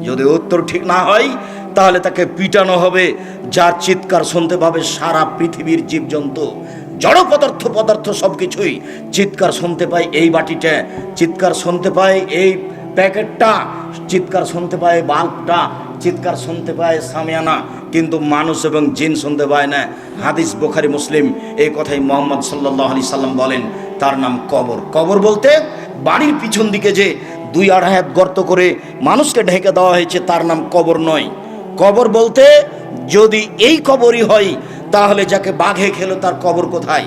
যদি উত্তর ঠিক না হয় তাহলে তাকে পিটানো হবে, যার চিৎকার শুনতে পাবে সারা পৃথিবীর জীবজন্তু, জড় পদার্থ সবকিছুই চিৎকার শুনতে পায় এই বাটিটা, চিৎকার শুনতে পায় এই প্যাকেটটা, চিৎকার শুনতে পায় বাল্বটা, চিৎকার শুনতে পায় সামিয়ানা, কিন্তু মানুষ এবং জিন শুনতে পায় না। হাদিস বুখারী মুসলিম, এই কথাই মুহাম্মদ সাল্লাল্লাহু আলাইহি সাল্লাম বলেন, তার নাম কবর। কবর বলতে বাড়ির পিছন দিকে যে 2-2.5 হাত গর্ত করে মানুষকে ঢেকে দেওয়া হয়েছে তার নাম কবর নয়। কবর বলতে যদি এই কবরই হয় তাহলে যাকে বাঘে খেলো তার কবর কোথায়?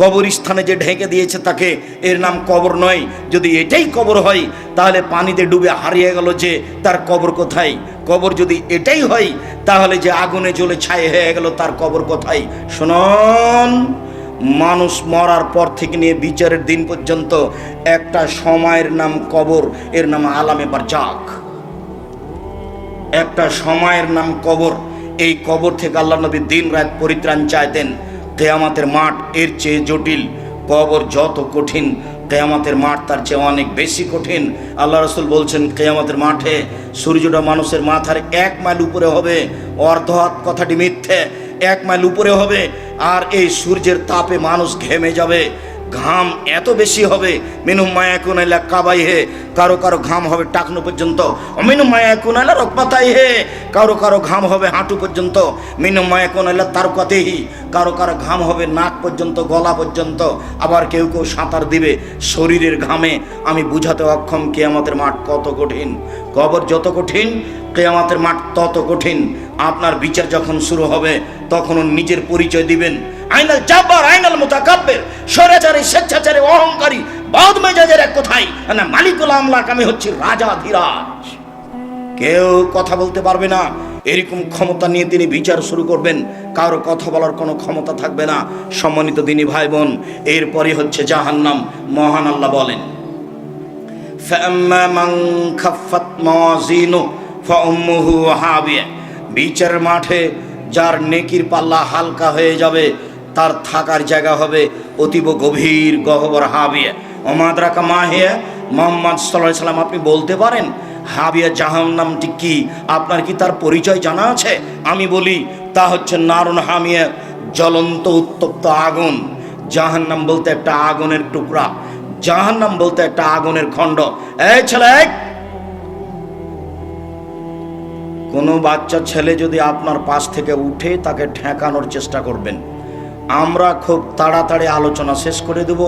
কবরস্থানে যে ঢেকে দিয়েছে তাকে, এর নাম কবর নয়। যদি এটাই কবর হয় তাহলে পানিতে ডুবে হারিয়ে গেল যে তার কবর কোথায়? কবর যদি এটাই হয় তাহলে যে আগুনে জ্বলে ছাই হয়ে গেল তার কবর কোথায়? শুনুন, মানুষ মরার পর থেকে নিয়ে বিচারের দিন পর্যন্ত একটা সময়ের নাম কবর, এর নাম আলামে বারজাখ। একটা সময়ের নাম কবর। এই কবর থেকে আল্লাহ নবী দিন রাত পরিত্রাণ চাইতেন। কিয়ামতের মাঠ এর চেয়ে জটিল, কবর যত কঠিন কিয়ামতের মাঠ তার চেয়ে অনেক বেশি কঠিন। আল্লাহ রাসূল বলছেন, কিয়ামতের মাঠে সূর্যটা মানুষের মাথার 1 মাইল উপরে হবে। অর্ধ হাত কথাটি মিথ্যে, 1 মাইল উপরে হবে। আর এই সূর্যের তাপে মানুষ ঘেমে যাবে, ঘাম এত বেশি হবে, মিনুম মায়াকুন আলা কাবাইহে, কারো কারো ঘাম হবে টাকনু পর্যন্ত, মিনুম মায়াকুন আলা রকবাতাইহে, কারো কারো ঘাম হবে হাঁটু পর্যন্ত, মিনুম মায়াকুন আলা তারকাতেহি, কারো কারো ঘাম হবে নাক পর্যন্ত, গলা পর্যন্ত। আবার কেউ কেউ সাঁতার দিবে শরীরের ঘামে। আমি বুঝাতে অক্ষম কিয়ামতের মাঠ কত কঠিন। কবর যত কঠিন কিয়ামতের মাঠ তত কঠিন। আপনার বিচার যখন শুরু হবে তখন নিজের পরিচয় দিবেন। আইনাল জাব্বার আইনাল মুতাকাব্বির, স্বৈরাচারী, স্বেচ্ছাচারী, অহংকারী, বদ মেজাজের এক কথাই না মালিকুল আমলাক, আমি হচ্ছি রাজা ধীরাজ। কেউ কথা বলতে পারবে না, এরকম ক্ষমতা নিয়ে তিনি বিচার শুরু করবেন। কারো কথা বলার কোনো ক্ষমতা থাকবে না। সম্মানিত দিনী ভাই বোন, এরপরই হচ্ছে জাহান্নাম। মহান আল্লাহ বলেন, ফাআম্মা মান খাফফাত মাওয়াজিনুহু ফাউম্মুহু হাবিয়া, বিচারের মাঠে যার নেকির পাল্লা হালকা হয়ে যাবে তার থাকার জায়গা হবে অতীব গভীর গহ্বর হাবিয়া। ওমাদরাকা মাহিয়া, মুহাম্মদ সাল্লাল্লাহু আলাইহি সাল্লাম আপনি বলতে পারেন হাবিয়া জাহান্নামটি কি? আপনার কি তার পরিচয় জানা আছে? আমি বলি তা হচ্ছে নারুন হামিয়া, জ্বলন্ত উত্তপ্ত আগুন। জাহান্নাম বলতে একটা আগুনের টুকরা, জাহান্নাম বলতে একটা আগুনের খণ্ড। এই ছেলে, কোনো বাচ্চা ছেলে যদি আপনার পাশ থেকে উঠে তাকে ঠেকানোর চেষ্টা করবেন। আমরা খুব তাড়াতাড়ি আলোচনা শেষ করে দেব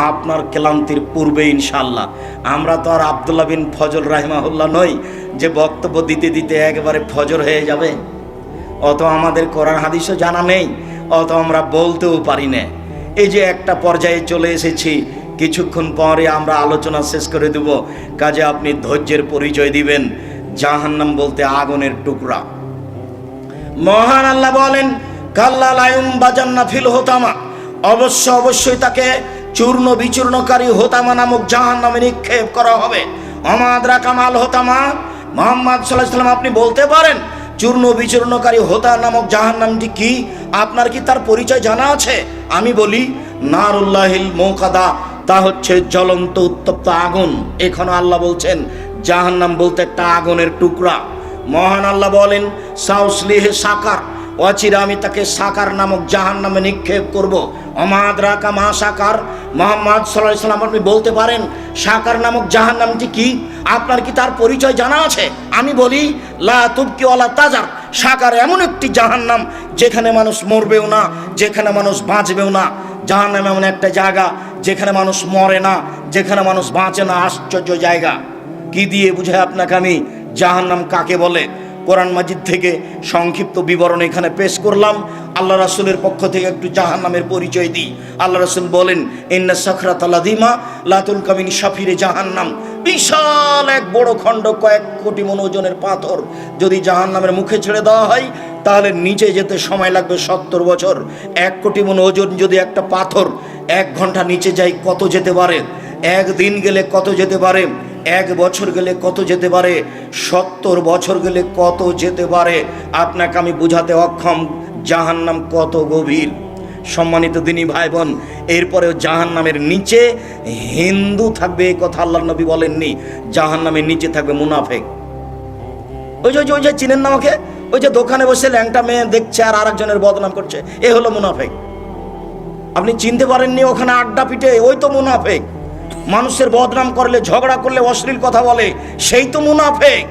আপনার ক্লান্তির পূর্বে ইনশাআল্লাহ। আমরা তো আর আব্দুল্লাহ বিন ফজল রাহিমাহুল্লাহ নই যে বক্তব্য দিতে দিতে একবারে ফজর হয়ে যাবে। অত আমাদের কোরআন হাদিসও জানা নেই, অত আমরা বলতেও পারি না। এই যে একটা পর্যায়ে চলে এসেছি, কিছুক্ষণ পরে আমরা আলোচনা শেষ করে দেব। কাজে আপনি ধৈর্যের পরিচয় দিবেন। জাহান্নাম বলতে আগুনের টুকরা। মহান আল্লাহ বলেন, কাল্লা লায়ুম বাজান্না ফিল হোতামা, অবশ্যই তাকে চূর্ণ বিচূর্ণকারী হোতামা নামক জাহান্নামে নিক্ষেপ করা হবে। আমাদরা কামাল হোতামা, মুহাম্মদ সাল্লাল্লাহু আলাইহি সাল্লাম আপনি বলতে পারেন চূর্ণ বিচূর্ণকারী হোতা নামক জাহান্নামটি কি? আপনার কি তার পরিচয় জানা আছে? আমি বলি নারুল্লাহিল মুকাদা, তা হচ্ছে জ্বলন্ত উত্তপ্ত আগুন। এখানে আল্লাহ বলছেন জাহান্নাম বলতে একটা আগুনের টুকরা। মহান আল্লাহ বলেন, সাউসলিহে সাকার, অচিরে আমি তাকে সাকার নামক জাহান্নামে নিক্ষেপ করব। অমাদরাকা মা সাকার, মুহাম্মদ সাল্লাল্লাহু আলাইহি সাল্লাম আপনি বলতে পারেন সাকার নামক জাহান্নামটি কি? আপনার কি তার পরিচয় জানা আছে? আমি বলি লা তুবকি ওয়ালা তাজার, সাকার এমন একটি জাহান্নাম যেখানে মানুষ মরবেও না, যেখানে মানুষ বাঁচবেও না। জাহান্নাম এমন একটা জায়গা যেখানে মানুষ মরে না, যেখানে মানুষ বাঁচে না। আশ্চর্য জায়গা। কি দিয়ে বুঝাই আপনাকে আমি জাহান্নাম কাকে বলে? কোরআন মাজিদ থেকে সংক্ষিপ্ত বিবরণ এখানে পেশ করলাম। আল্লাহ রাসূলের পক্ষ থেকে একটু জাহান্নামের পরিচয় দিই। আল্লাহ রাসূল বলেন, ইন্না সাখরাতাল আযীমা লা তুলকা মিন শাফিরে জাহান্নাম, বিশাল এক বড় খণ্ড কয়েক কোটি মণ ওজনের পাথর যদি জাহান্নামের মুখে ছেড়ে দেওয়া হয় তাহলে নিচে যেতে সময় লাগবে 70 বছর। 1 কোটি মণ ওজন যদি একটা পাথর 1 ঘন্টা নিচে যায় কত যেতে পারে? 1 দিন গেলে কত যেতে পারে? 1 বছর গেলে কত যেতে পারে? 70 বছর গেলে কত যেতে পারে? আপনাকে আমি বুঝাতে অক্ষম জাহান্নাম কত গভীর। সম্মানিত দিনী ভাই বোন, এরপরেও জাহান্নামের নিচে হিন্দু থাকবে এই কথা আল্লাহর নবী বলেননি। জাহান্নামের নিচে থাকবে মুনাফিক। ওই যে চিনেন না আমাকে, ওই যে দোকানে বসে ল্যাংটা মেয়ে দেখছে আর আরেকজনের বদনাম করছে, এ হলো মুনাফেক। আপনি চিনতে পারেননি, ওখানে আড্ডা পিটে, ওই তো মুনাফেক। মানুষের বদনাম করলে, ঝগড়া করলে, অশ্লীল কথা বলে, সেই তো মুনাফেক।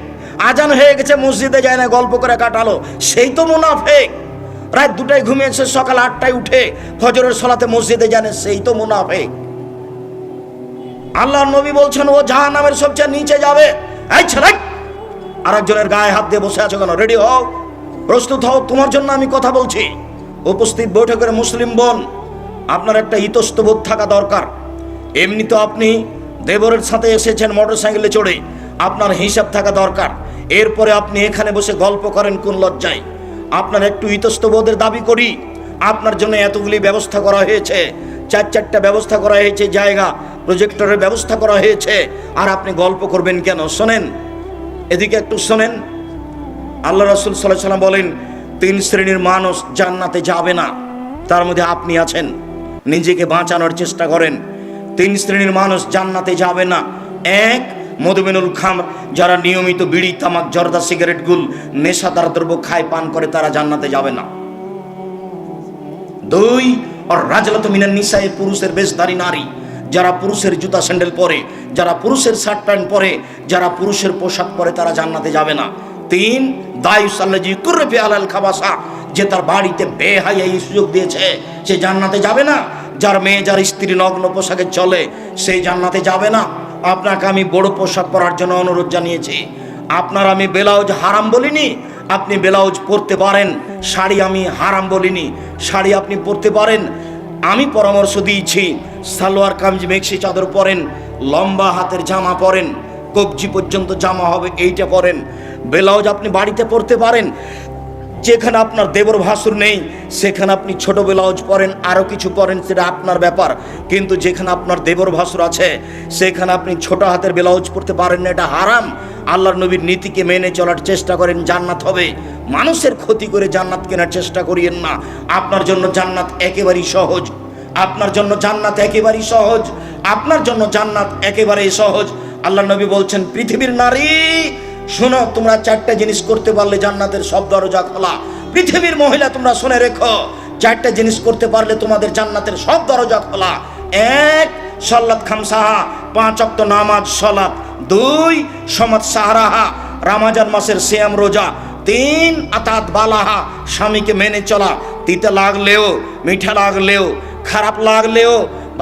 আজান হয়ে গেছে, মসজিদে যায় না, গল্প করে কাটালো, সেই তো মুনাফেক। রাত 2টায় ঘুমিয়েছে, সকাল 8টায় উঠে ফজরের সালাতে মসজিদে জানে, সেই তো মুনাফেক। আল্লাহর নবী বলছেন ও জাহান্নামের সবচেয়ে নিচে যাবে। এই ছেলে, আরেকজনের গায়ে হাত দিয়ে বসে আছো কেন? রেডি হও, প্রস্তুত হও, তোমার জন্য আমি কথা বলছি। উপস্থিত বৈঠকের মুসলিম বোন, আপনার একটা ইতস্তবোধ থাকা দরকার। এমনি তো আপনি দেবরের সাথে এসেছেন মোটরসাইকেলে চড়ে, আপনার হিসাব থাকা দরকার। এরপরে আপনি এখানে বসে গল্প করেন কোন লজ্জায়? আপনার একটু ইতস্তবোধের দাবি করি। আপনার জন্য এতগুলি ব্যবস্থা করা হয়েছে, 4টা ব্যবস্থা করা হয়েছে, জায়গা, প্রজেক্টরের ব্যবস্থা করা হয়েছে, আর আপনি গল্প করবেন কেন? শোনেন, এদিকে একটু শোনেন। আল্লাহ রাসূল সাল্লাল্লাহু আলাইহি ওয়াসাল্লাম বলেন 3 শ্রেণীর মানুষ জান্নাতে যাবে না, তার মধ্যে আপনি আছেন। নিজেকে বাঁচানোর চেষ্টা করেন। 3 শ্রেণীর মানুষ জান্নাতে যাবে না। 1, মধুমেনুল খামর, যারা নিয়মিত বিড়ি, তামাক, জর্দা, সিগারেট, গুল, নেশাদার দ্রব্য খায়, পান করে, তারা জান্নাতে যাবে না। 2, আর রাজলাতু মিনান নিসায়ে, পুরুষের বেশধারী নারী, যারা পুরুষের জুতা স্যান্ডেল পরে, যারা পুরুষের শার্ট প্যান্ট পরে, যারা পুরুষের পোশাক পরে, তারা জান্নাতে যাবে না। 3, দায়ুস আল্লাযী কুরফি আলাল খাবাসা, যে তার বাড়িতে বেহায়াই সুযোগ দিয়েছে, সে জান্নাতে যাবে না। যার মেয়ে, যার স্ত্রী নগ্ন পোশাকে চলে, সেই জান্নাতে যাবে না। আপনাকে আমি বড় পোশাক পরার জন্য অনুরোধ জানিয়েছি। আপনার আমি ব্লাউজ হারাম বলিনি, আপনি ব্লাউজ পরতে পারেন। শাড়ি আমি হারাম বলিনি, শাড়ি আপনি পরতে পারেন। আমি পরামর্শ দিয়েছি সালোয়ার কামিজ, মেক্সি চাদর পরেন, লম্বা হাতের জামা পরেন, কবজি পর্যন্ত জামা হবে, এইটা পরেন। ব্লাউজ আপনি বাড়িতে পরতে পারেন। যেখানে আপনার দেবর ভাসুর নেই, সেখানে আপনি ছোট ব্লাউজ পরেন, আরও কিছু পরেন, সেটা আপনার ব্যাপার। কিন্তু যেখানে আপনার দেবর ভাসুর আছে, সেখানে আপনি ছোট হাতের ব্লাউজ পরতে পারেন না, এটা হারাম। আল্লাহর নবীর নীতিকে মেনে চলার চেষ্টা করেন, জান্নাত হবে। মানুষের ক্ষতি করে জান্নাত কেনার চেষ্টা করিয়েন না। আপনার জন্য জান্নাত একেবারেই সহজ, আপনার জন্য জান্নাত একেবারেই সহজ, আপনার জন্য জান্নাত একেবারেই সহজ। আল্লাহর নবী বলছেন, পৃথিবীর নারী শোনো, তোমরা 4টা জিনিস করতে পারলে জান্নাতের সব দরজা খোলা। পৃথিবীর মহিলা, তোমরা শুনে রেখো, 4টা জিনিস করতে পারলে তোমাদের জান্নাতের সব দরজা খোলা। 1, সালাত খামসাহা, 5 ওয়াক্ত নামাজ সালাত। 2, সমাত সাহারাহা, রমজান মাসের সিয়াম রোজা। 3, আতাত বালাহা, স্বামীকে মেনে চলা, তিতে লাগলেও, মিঠা লাগলেও, খারাপ লাগলেও,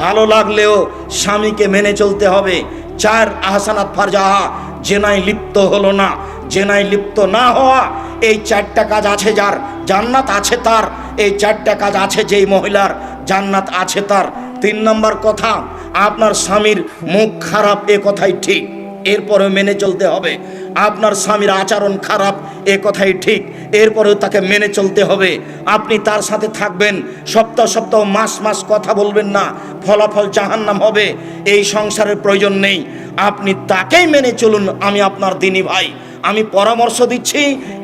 ভালো লাগলেও স্বামীকে মেনে চলতে হবে। 4, আহসানাত ফারজাহা, জেনায় লিপ্ত হলো না। জেনায় লিপ্ত না হওয়া, এই 4টা কাজ আছে যার, জান্নাত আছে তার। এই 4টা কাজ আছে যেই মহিলার, জান্নাত আছে তার। 3 নম্বর কথা, আপনার স্বামীর মুখ খারাপ, এ কথাই ঠিক, এরপরেও মেনে চলতে হবে। আপনার স্বামীর আচরণ খারাপ, এ কথাই ঠিক, এরপরেও তাকে মেনে চলতে হবে। আপনি তার সাথে থাকবেন, সপ্তাহ সপ্তাহ, মাস মাস কথা বলবেন না, ফলাফল জাহান্নাম হবে। এই সংসারের প্রয়োজন নেই, আপনি তাকেই মেনে চলুন। আমি আপনার দিনী ভাই, আমি পরামর্শ দিচ্ছি,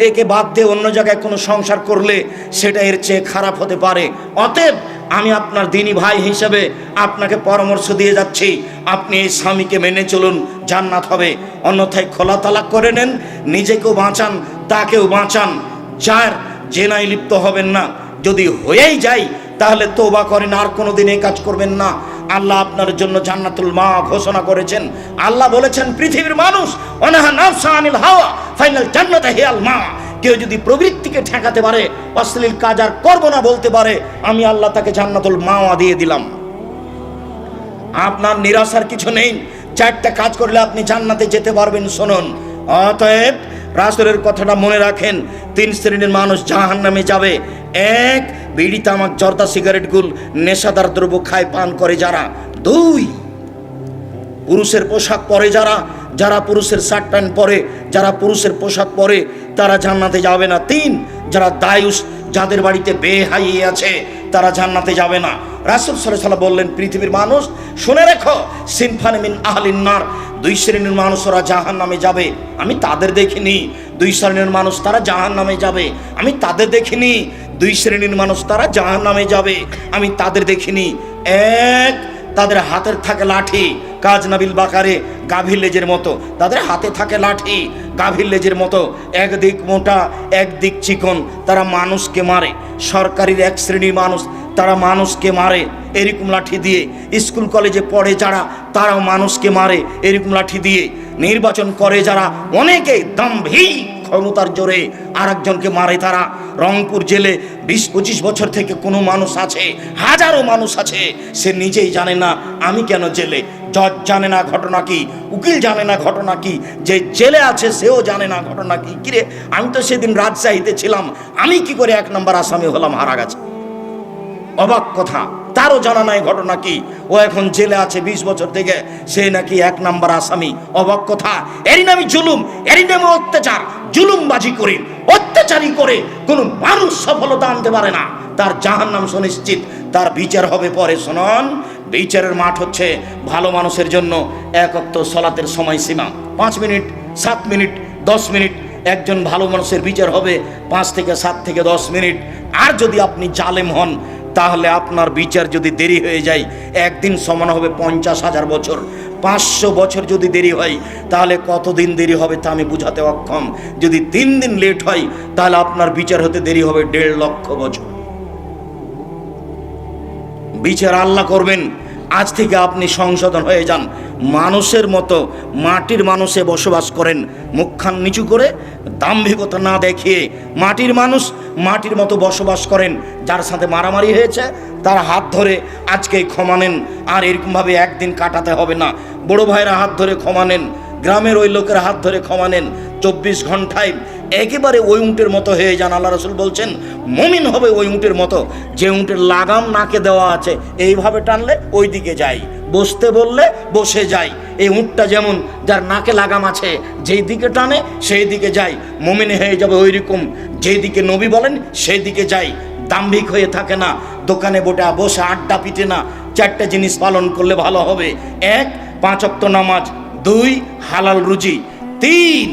একে বাদ দিয়ে অন্য জায়গায় কোনো সংসার করলে সেটা এর চেয়ে খারাপ হতে পারে। অতএব আমি আপনার দিনী ভাই হিসেবে আপনাকে পরামর্শ দিয়ে যাচ্ছি, আপনি এই স্বামীকে মেনে চলুন, জান্নাত হবে। অন্যথায় খোলা তালাক করে নেন, নিজেকেও বাঁচান, তাকেও বাঁচান। যার জেনায় লিপ্ত হবেন না, যদি হয়েই যায় তাহলে তওবা করেন, আর কোনোদিন এই কাজ করবেন না। আল্লাহ আপনার জন্য জান্নাতুল মা ঘোষণা করেছেন। আল্লাহ বলেছেন, পৃথিবীর মানুষ অনাহা নাফসা আনিল হাওয়া ফাইনাল জান্নাত হিয়াল মা। কেউ যদি প্রবৃত্তিকে ঠেকাতে পারে, অশ্লীল কাজ আর করবো না বলতে পারে, আমি আল্লাহ তাকে জান্নাতুল মাওয়া দিয়ে দিলাম। আপনার নিরাশার কিছু নেই, 4টা কাজ করলে আপনি জান্নাতে যেতে পারবেন। শুনুন, অতএব রাসূলের কথাটা মনে রাখেন। 3 শ্রেণীর মানুষ জাহান্নামে যাবে। 1, বিড়ি, তামাক, জর্দা, সিগারেট, গুল, নেশাদার দ্রব্য খায়, পান করে যারা। 2, পুরুষের পোশাক পরে যারা, যারা পুরুষের শার্ট প্যান্ট পরে, যারা পুরুষের পোশাক পরে, তারা জান্নাতে যাবে না। 3, যারা দায়ুস, যাদের বাড়িতে বেহাই আছে, তারা জান্নাতে যাবে না। রাসূল সাল্লাল্লাহু আলাইহি ওয়াসাল্লাম বললেন, পৃথিবীর মানুষ শুনে রেখো, সিনফান মিন আহলিন নার, 2 শ্রেণীর মানুষ ওরা জাহান্নামে যাবে, আমি তাদের দেখিনি। 2 শ্রেণীর মানুষ তারা জাহান্নামে যাবে, আমি তাদের দেখিনি। 2 শ্রেণীর মানুষ তারা জাহান্নামে যাবে, আমি তাদের দেখিনি। 1, তাদের হাতের থাকে লাঠি, কাজ নাবিল বাকারে গাভীর লেজের মতো, তাদের হাতে থাকে লাঠি গাভীর লেজের মতো, একদিক মোটা একদিক চিকন, তারা মানুষকে মারে। সরকারি এক শ্রেণীর মানুষ, তারা মানুষকে মারে এরকম লাঠি দিয়ে। স্কুল কলেজে পড়ে যারা, তারাও মানুষকে মারে এরকম লাঠি দিয়ে। নির্বাচন করে যারা, অনেকেই দাম্ভিক ক্ষমতার জোরে আরেকজনকে মারে তারা। রংপুর জেলে 20-25 বছর থেকে কোনো মানুষ আছে, হাজারো মানুষ আছে, সে নিজেই জানে না আমি কেন জেলে। জজ জানে না ঘটনা কি, উকিল জানে না ঘটনা কি, যে জেলে আছে সেও জানে না ঘটনা কি। কিরে, আমি তো সেদিন রাজশাহীতে ছিলাম, আমি কি করে 1 নম্বর আসামি হলাম হারা গেছে? অবাক কথা, তারও জানা নাই ঘটনা কি। ও এখন জেলে আছে 20 বছর থেকে, সে নাকি 1 নম্বর আসামি। অবাক কথা। এরই নামে জুলুম, এরই নামে অত্যাচার। জুলুমবাজি করে, অত্যাচারী করে কোনো মানুষ সফলতা আনতে পারে না, তার জাহান্নাম সুনিশ্চিত। তার বিচার হবে পরে। শুনুন, বিচারের মাঠ হচ্ছে ভালো মানুষের জন্য 1 ওয়াক্ত সালাতের সময়সীমা 5 মিনিট, 7 মিনিট, 10 মিনিট। একজন ভালো মানুষের বিচার হবে 5 থেকে 7 থেকে 10 মিনিট। আর যদি আপনি জালেম হন, তাহলে আপনার বিচার যদি দেরি হয়ে যায়, একদিন সমান হবে 50,000 বছর। 500 বছর যদি দেরি হয়, তাহলে কতদিন দেরি হবে তা আমি বুঝাতে অক্ষম। যদি 3 দিন লেট হয়, তাহলে আপনার বিচার হতে দেরি হবে 1.5 লক্ষ বছর। বিচার আল্লাহ করবেন। আজ থেকে আপনি সংশোধন হয়ে যান। মানুষের মতো মাটির মানুষে বসবাস করেন, মুখখান নিচু করে, দাম্ভিকতা না দেখিয়ে। মাটির মানুষ মাটির মতো বসবাস করেন। যার সাথে মারামারি হয়েছে তার হাত ধরে আজকেই ক্ষমা নেন। আর এরকমভাবে একদিন কাটাতে হবে না। বড় ভাইরা হাত ধরে ক্ষমা নেন, গ্রামের ওই লোকের হাত ধরে ক্ষমা নেন। 24 ঘন্টায় একেবারে ওই উঁটের মতো হয়ে যান। আল্লাহ রাসূল বলছেন মুমিন হবে ওই উঁটের মতো, যে উঁটের লাগাম নাকে দেওয়া আছে, এইভাবে টানলে ওই দিকে যাই, বসতে বললে বসে যাই। এই উঁটটা যেমন, যার নাকে লাগাম আছে, যেই দিকে টানে সেই দিকে যাই। মুমিন হয়ে যাবে ওই রকম, যেই দিকে নবী বলেন সেই দিকে যাই। দাম্ভিক হয়ে থাকে না, দোকানে বসে আড্ডা পিটে না। 4টে জিনিস পালন করলে ভালো হবে। 1, 5 ওয়াক্ত নামাজ। 2, হালাল রুজি। 3,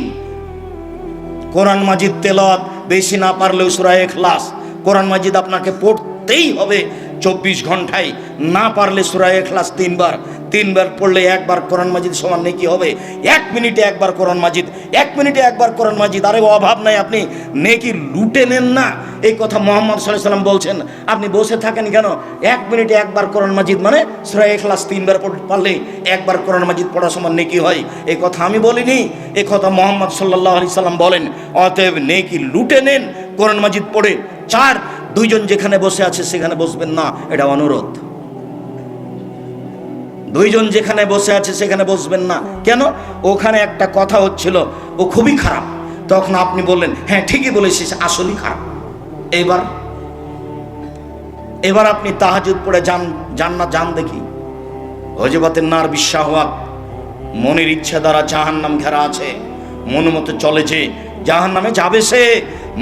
কোরআন মাজিদ তেলাওয়াত, বেশি না পারলেও সূরা ইখলাস। কোরআন মাজিদ আপনাকে পড়তেই হবে 24 ঘন্টায়। না পারলে সূরা ইখলাস 3 বার। 3 বার পড়লে 1 বার কোরআন মাজিদ সমান নেকি হবে। 1 মিনিটে 1 বার কোরআন মাজিদ, 1 মিনিটে 1 বার কোরআন মাজিদ। আরে অভাব নাই, আপনি নেকি লুটে নেন না, এই কথা মুহাম্মদ সাল্লাল্লাহু আলাইহি ওয়াসাল্লাম বলছেন। আপনি বসে থাকেন কেন? 1 মিনিটে 1 বার কোরআন মাজিদ মানে সূরা ইখলাস 3 বার পারলে 1 বার কোরআন মাজিদ পড়া সমান নেকি হয়। এই কথা আমি বলিনি, এই কথা মুহাম্মদ সাল্লাল্লাহু আলাইহি সাল্লাম বলেন। অতএব নেকি লুটে নেন কোরআন মাজিদ পড়ে। 4, 2 জন যেখানে বসে আছে সেখানে বসবেন না, এটা অনুরোধ। 2 জন যেখানে বসে আছে সেখানে বসবেন না। কেন? ওখানে একটা কথা হচ্ছিল, ও খুবই খারাপ। তখন আপনি বললেন হ্যাঁ ঠিকই বলেছিস, আসলেই খারাপ। এবার আপনি তাহাজ্জুদ পড়ে জান্নাত যান দেখি। হযরতের নার বিশাহওয়াত, মনের ইচ্ছা দ্বারা জাহান্নাম ঘেরা আছে। মন মতো চলে যে জাহান্নামে যাবে সে,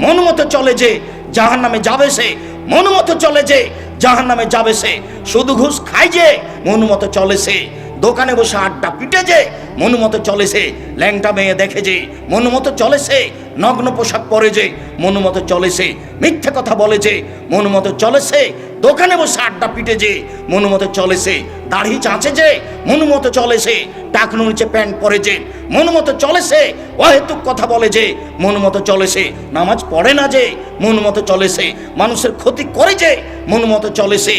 মন মতো চলে যে জাহান্নামে যাবে সে, মন মতো চলে যে জাহান্নামে যাবে সে। শুধু ঘুষ খায় যে মন মতো চলে সে, দোকানে বসে আড্ডা পিটে যে মন মতো চলে সে, ল্যাংটা মেয়ে দেখে যে মন মতো চলে সে, নগ্ন পোশাক পরে যে মন মতো চলে সে, মিথ্যে কথা বলে যে মন মতো চলে সে, দোকানে বসে আড্ডা পিটে যে মন মতো চলে সে, দাড়ি চাঁচে যে মন মতো চলে সে, টাকনু নিচে প্যান্ট পরে যে মন মতো চলে সে, অহেতুক কথা বলে যে মন মতো চলে সে, নামাজ পড়ে না যে মন মতো চলে সে, মানুষের ক্ষতি করে যে মন মতো চলে সে,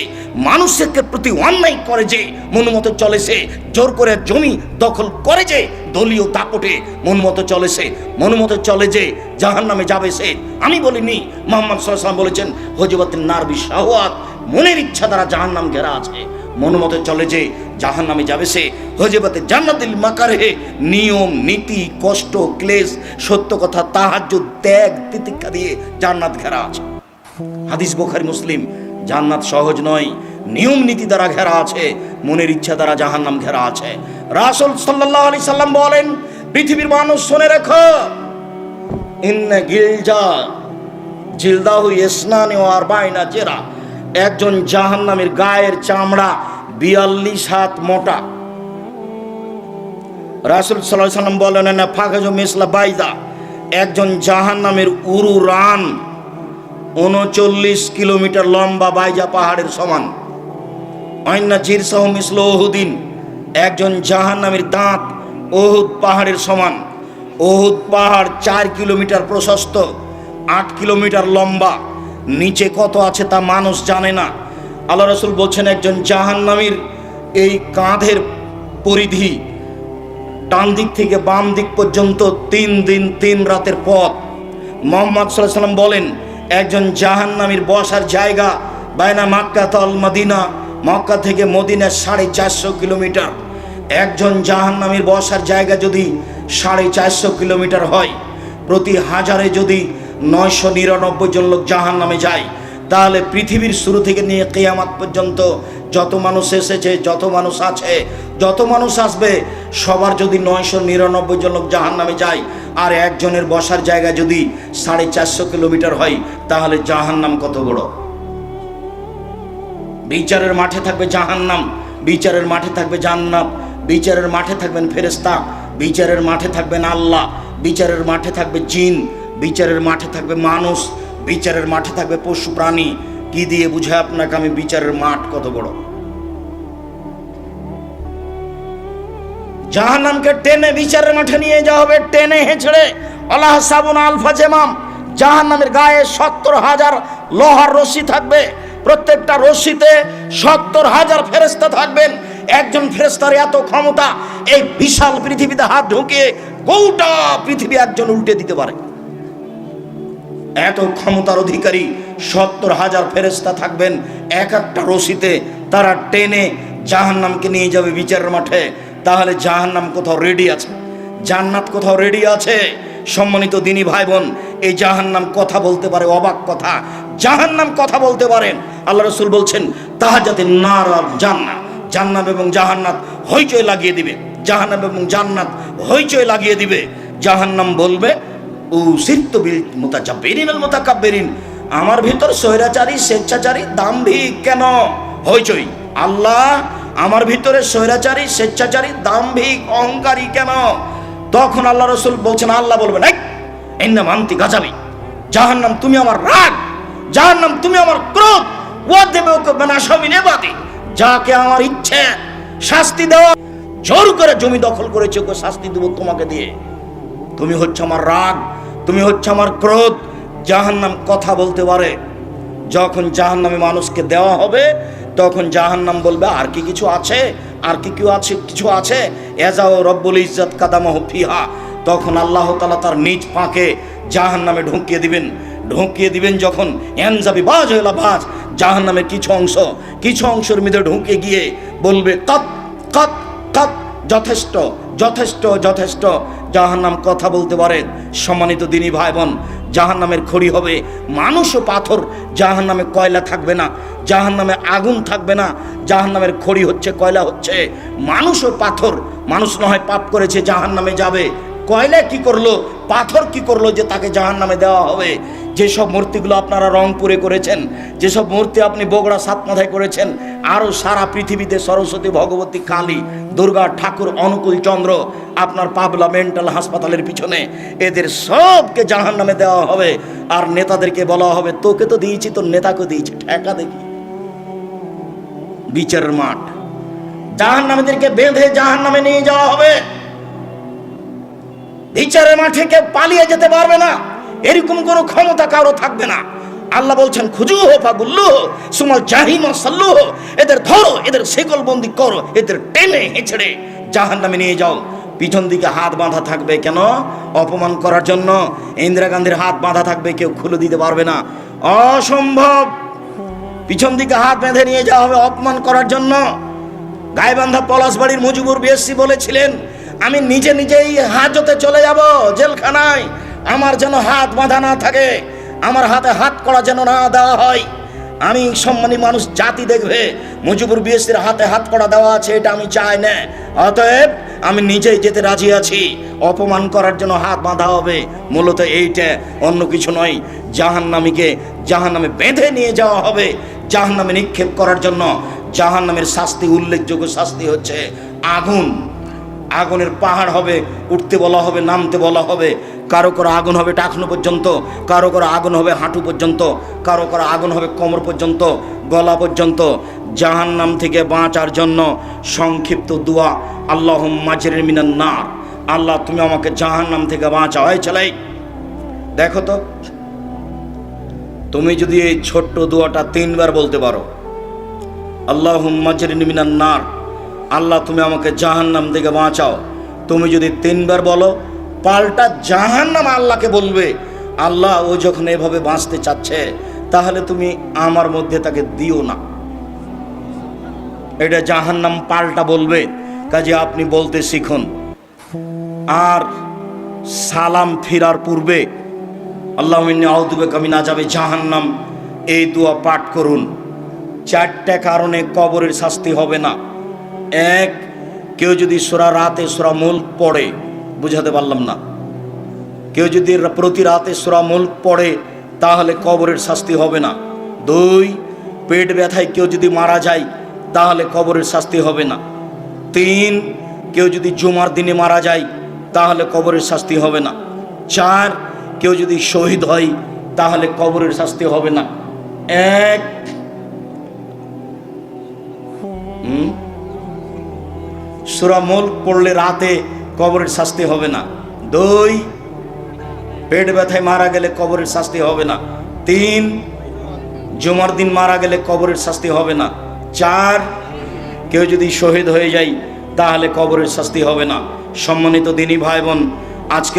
মানুষের প্রতি অন্যায় করে যে মন মতো চলে সে, জোর করে জমি দখল করে যে দলীয় দাপটে মন মতো চলে সে, মন মতো চলে যে জাহান্নামে যাবে সে। আমি বলিনি, মুহাম্মদ সাল্লাল্লাহু আলাইহি ওয়াসাল্লাম বলেছেন হযরতের নার বিশাহওয়াত, মনের ইচ্ছা দ্বারা জাহান্নাম ঘেরা আছে। মন মতো চলে যে জাহান্নামে যাবে সে। হযরতে জান্নাতুল মাকারহে, নিয়ম নীতি কষ্ট ক্লেশ সত্য কথা তাহাজ্জুদ ত্যাগ তিতিক্ষা দিয়ে জান্নাত ঘেরা আছে। হাদিস বুখারী মুসলিম। জান্নাত সহজ নয়, নিয়ম নীতি দ্বারা ঘেরা আছে, মনের ইচ্ছা দ্বারা জাহান্নাম ঘেরা আছে। রাসূল সাল্লাল্লাহু আলাইহি সাল্লাম বলেন, পৃথিবীর মানুষ শুনে রেখো, ইন্না জিলদাহু ইসনানি ওয়া আরবাইনা জেরা, একজন জাহান্নামের গায়ের চামড়া 42 হাত মোটা। রাসূল সাল্লাল্লাহু আলাইহি সাল্লাম বলেন, না ফাগাজু মিসলা বাইদা, একজন জাহান্নামের উরু রান 39 কিলোমিটার লম্বা, বাইজা পাহাড়ের সমান। অন্য জিরসাহু মিসলু উহুদিন, একজন জাহান্নামীর দাঁত উহুদ পাহাড়ের সমান। উহুদ পাহাড় 4 কিলোমিটার প্রশস্ত, 8 কিলোমিটার লম্বা। নিচে কত আছে তা মানুষ জানে না। আল্লাহ রাসূল বলছেন একজন জাহান্নামীর এই কাঁধের পরিধি ডান দিক থেকে বাম দিক পর্যন্ত 3 দিন 3 রাতের পথ। মুহাম্মদ সাল্লাল্লাহু আলাইহি ওয়াসাল্লাম বলেন একজন জাহান্নামীর বসার জায়গা বাইনা মক্কা আল মদিনা, মক্কা থেকে মদিনা 450 কিলোমিটার। একজন জাহান্নামীর বসার জায়গা যদি 450 কিলোমিটার হয়, প্রতি হাজারে যদি 999 জন লোক জাহান্নামে যায়, তাহলে পৃথিবীর শুরু থেকে নিয়ে কিয়ামত পর্যন্ত যত মানুষ এসেছে, যত মানুষ আছে, যত মানুষ আসবে, সবার যদি 999 জন লোক জাহান্নামে যায় আর একজনের বসার জায়গা যদি 450 কিলোমিটার হয়, তাহলে জাহান্নাম কত বড়। বিচারের মাঠে থাকবে জাহান্নাম, বিচারের মাঠে থাকবে জান্নাত, বিচারের মাঠে থাকবেন ফেরেশতা, বিচারের মাঠে থাকবেন আল্লাহ, বিচারের মাঠে থাকবে জিন, বিচারের মাঠে থাকবে মানুষ, বিচারের মাঠে থাকবে পশু প্রাণী। কি দিয়ে বুঝায় আপনাকে আমি বিচারের মাঠ কত বড়। জাহান্নামকে টেনে বিচারের মাঠে নিয়ে যাওয়া হবে, টেনে হেঁচড়ে। আল্লাহ সাবুন আলফা জেমাম, জাহান্নামের গায়ে 70,000 লোহার রশি থাকবে। প্রত্যেকটা রশিতে 70,000 ফেরেশতা থাকবেন। একজন ফেরেশতার এত ক্ষমতা, এই বিশাল পৃথিবীতে হাত ঢুকিয়ে গোটা পৃথিবী একজন উল্টে দিতে পারে। এত ক্ষমতার অধিকারী 70,000 ফেরেশতা থাকবেন এক একটা রশিতে। তারা টেনে জাহান্নামকে নিয়ে যাবে বিচারের মাঠে। তাহলে জাহান্নাম কোথাও রেডি আছে, জান্নাত কোথাও রেডি আছে। সম্মানিত দিনী ভাই বোন, এই জাহান্নাম কথা বলতে পারে, অবাক কথা। জাহান্নাম কথা বলতে পারেন। আল্লাহ রাসূল বলছেন তাহাজ্জাতিন নার আর জান্নাত, জান্নাত এবং জাহান্নাত হইচই লাগিয়ে দিবে, জাহান্নাম এবং জান্নাত হইচই লাগিয়ে দিবে। জাহান্নাম বলবে উসিরতু বিল মুতাজাব্বিরিন আল মুতাকাব্বিরিন, আমার ভিতর স্বৈরাচারী, স্বেচ্ছাচারী, দাম্ভিক কেন হইচই। আল্লাহ, আমার ভিতরে স্বৈরাচারী, স্বেচ্ছাচারী, দাম্ভিক, অহংকারী কেন? তখন আল্লাহ রাসূল বলছেন, আল্লাহ বলবেন ইন্নামা আনতি গাযাবি, জাহান্নাম তুমি আমার রাগ, জাহান্নাম তুমি আমার ক্রোধ। ওয়াদেবুকা বিনাশামিন ইবাদি, যাকে আমার ইচ্ছে শাস্তি দেওয়া, জোর করে জমি দখল করেছে ওকে শাস্তি দেব তোমাকে দিয়ে। তুমি হচ্ছে আমার রাগ, তুমি হচ্ছে আমার ক্রোধ। জাহান্নাম কথা বলতে পারে। যখন জাহান্নামে মানুষকে দেওয়া হবে, তখন জাহান্নাম বলবে আর কি কিছু আছে, আর কি কেউ আছে, কিছু আছে। এজাও রব্বুল ইজ্জত কাদামাহু ফিহা, তখন আল্লাহ তাআলা তার নিজ পাকে জাহান্নামে ঢুকিয়ে দিবেন। ঢুকিয়ে দিবেন যখন এনজাবি বাজ হইলা বাজ, জাহান্নামের কিছু অংশের মধ্যে ঢুকে গিয়ে বলবে কত কত কত, যথেষ্ট যথেষ্ট যথেষ্ট। জাহান্নাম কথা বলতে পারে। সম্মানিত দিনী ভাই বোন, জাহান্নামের খড়ি হবে মানুষ ও পাথর। জাহান্নামে কয়লা থাকবে না, জাহান্নামে আগুন থাকবে না। জাহান্নামের খড়ি হচ্ছে, কয়লা হচ্ছে মানুষ ও পাথর। মানুষ নয় পাপ করেছে জাহান্নামে যাবে, কয়লা কি করলো, পাথর কি করলো যে তাকে জাহান্নামে দেওয়া হবে? যেসব মূর্তিগুলো আপনারা রংপুরে করেছেন, যেসব মূর্তি আপনি বগুড়া সাতমাথায় করেছেন, আরও সারা পৃথিবীতে সরস্বতী, ভগবতী, কালী, দুর্গা, ঠাকুর, অনুকূল চন্দ্র, আপনার পাবলা মেন্টাল হাসপাতালের পিছনে, এদের সবকে জাহান্নামে দেওয়া হবে। আর নেতাদেরকে বলা হবে তোকে তো দিয়েছি, তোর নেতাকে দিয়েছি, ঠেকা দেখি। বিচারের মাঠ, জাহান্নামীদেরকে বেঁধে জাহান্নামে নিয়ে যাওয়া হবে। বিচারের মাঠে কেউ পালিয়ে যেতে পারবে না, এরকম কোনো ক্ষমতা কারো থাকবে না। আল্লাহ বলছেন খুজুহু ফাগুল্লুহু সুমাল জাহিমা সাল্লুহু, এদের ধরো, এদের শিকলবন্দি করো, এদের টেনে হেঁচড়ে জাহান্নামে নিয়ে যাও। পিছন দিকে হাত বাঁধা থাকবে, কেন? অপমান করার জন্য। ইন্দিরা গান্ধীর হাত বাঁধা থাকবে, কেউ খুলে দিতে পারবে না, অসম্ভব। পিছন দিকে হাত বেঁধে নিয়ে যাওয়া হবে অপমান করার জন্য। গাইবান্ধা পলাশবাড়ির মুজিবুর বিএসসি বলেছিলেন আমি নিজে নিজেই হাজতে চলে যাব জেলখানায়, আমার যেন হাত বাঁধা না থাকে, আমার হাতে হাত করা যেন না দেওয়া হয়। আমি সম্মানী মানুষ, জাতি দেখবে মুজিবুর বিএসসির হাতে হাত করা দেওয়া আছে, এটা আমি চাই না। অতএব আমি নিজেই যেতে রাজি আছি। অপমান করার জন্য হাত বাঁধা হবে, মূলত এইটা, অন্য কিছু নয়। জাহান্নামে বেঁধে নিয়ে যাওয়া হবে, জাহান্নামে নিক্ষেপ করার জন্য। জাহান্নামের শাস্তি, উল্লেখযোগ্য শাস্তি হচ্ছে আগুন। আগুনের পাহাড় হবে, উঠতে বলা হবে, নামতে বলা হবে। কারো কারো আগুন হবে টাকনো পর্যন্ত, কারো কারো আগুন হবে হাঁটু পর্যন্ত, কারো কারো আগুন হবে কোমর পর্যন্ত। গলা পর্যন্ত জাহান্নাম থেকে বাঁচার জন্য সংক্ষিপ্ত দোয়া, আল্লাহুম্মা আজরিনি মিনান নার, আল্লাহ তুমি আমাকে জাহান্নাম থেকে বাঁচাও। এই ছেলে দেখো তো, তুমি যদি এই ছোট্ট দোয়াটা 3 বার বলতে পারো, আল্লাহুম্মা আজরিনি মিনান নার, আল্লাহ তুমি আমাকে জাহান্নাম থেকে বাঁচাও, তুমি যদি 3 বার বলো, পাল্টা জাহান্নাম আল্লাহকে বলবে, আল্লাহ ও যখন এভাবে বাঁচতে চাচ্ছে তাহলে তুমি আমার মধ্যে তাকে দিও না। এটা জাহান্নাম পাল্টা বলবে। কাজে আপনি বলতে শিখুন। আর সালাম ফিরার পূর্বে আল্লাহুম্মা ইন্নী আউযু বিকা মিন আযাবি জাহান্নাম, এই দোয়া পাঠ করুন। 4টা কারণে কবরের শাস্তি হবে না। 1, কেউ যদি সূরা রাতে সূরা মুলক পড়ে, বুঝাতে পারলাম না, কেউ যদি প্রতি রাতে সূরা মুলক পড়ে তাহলে কবরের শাস্তি হবে না। 2, পেট ব্যথায় কেউ যদি মারা যায় তাহলে কবরের শাস্তি হবে না। 3, কেউ যদি জুমার দিনে মারা যায় তাহলে কবরের শাস্তি হবে না। 4, কেউ যদি শহীদ হয় তাহলে কবরের শাস্তি হবে না। 1, সূরা মুলক পড়লে রাতে কবরের শাস্তি হবে না। 2, পেট ব্যথায় মারা গেলে কবরের শাস্তি হবে না। 3, জুমার দিন মারা গেলে কবরের শাস্তি হবে না। 4, কেউ যদি শহীদ হয়ে যায় তাহলে কবরের শাস্তি হবে না। সম্মানিত দিনী ভাই বোন, আজকে